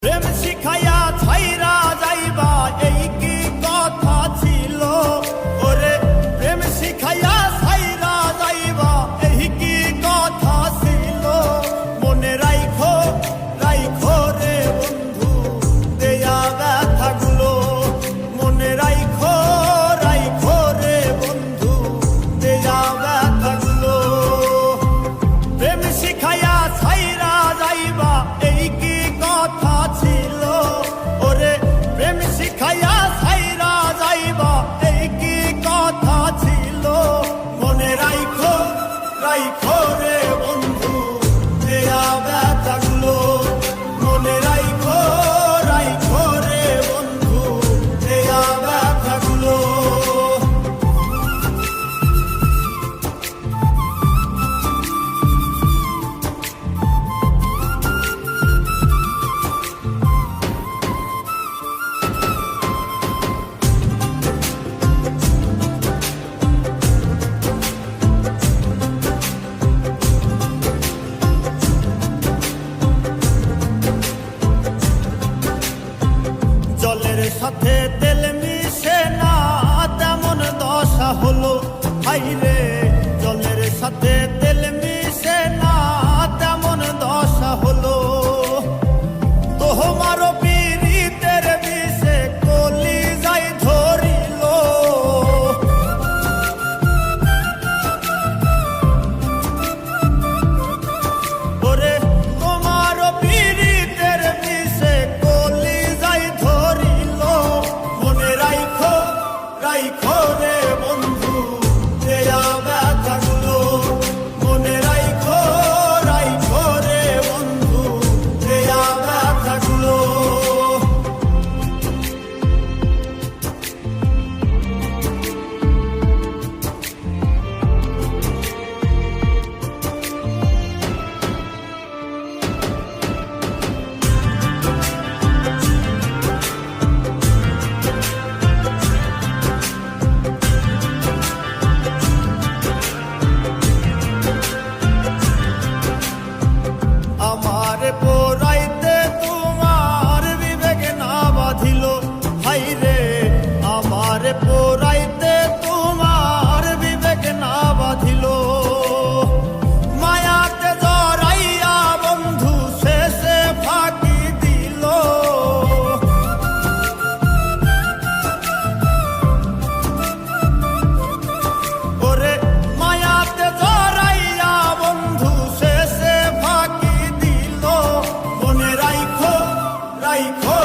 প্রেম শিখাইয়া ছাইরা যাইবা এই কি কথা ছিল ওরে প্রেম শিখাইয়া ছাইরা যাইবা এই কি কথা ছিল মনে রাইখো রাইখো রে বন্ধু দেয়া ব্যথাগুলো মনে রাইখো রাইখো রে বন্ধু দেয়া ব্যথাগুলো প্রেম শিখাইয়া ছাইরা যাইবা এই কি কথা ছিল ওরে প্রেম শিখাইয়া ছাইরা যাইবা এই কি কথা ছিল মনে রাইখো রাইখো রে বন্ধু দেয়া ব্যথাগুলো মনে রাইখো রাইখো রে বন্ধু দেয়া ব্যথাগুলো জলের সাথে তেল মিশে না তেমন দশা হলো হাইরে জলের সাথে তেল মিশে না তেমন দশা হলো তোমারও পীড়িতের বিষে কলি যাই ধরিল ওরে তোমারও পীড়িতের বিষে কলি যাই ধরিল মনে রাইখো রাইখো রে বন্ধু দেয়া ব্যথাগুলো মনে রাইখো রাইখো রে বন্ধু দেয়া ব্যথাগুলো আমার পোরাইতে তোমার বিবেক না বাঁধিল হাইরে আমার পোরাইতে তোমার বিবেক না বাঁধিল মায়াতে জড়াইয়া বন্ধু শেষে ফাঁকি দিল ওরে মায়াতে জড়াইয়া বন্ধু শেষে ফাঁকি দিল মনে রাইখো রাইখো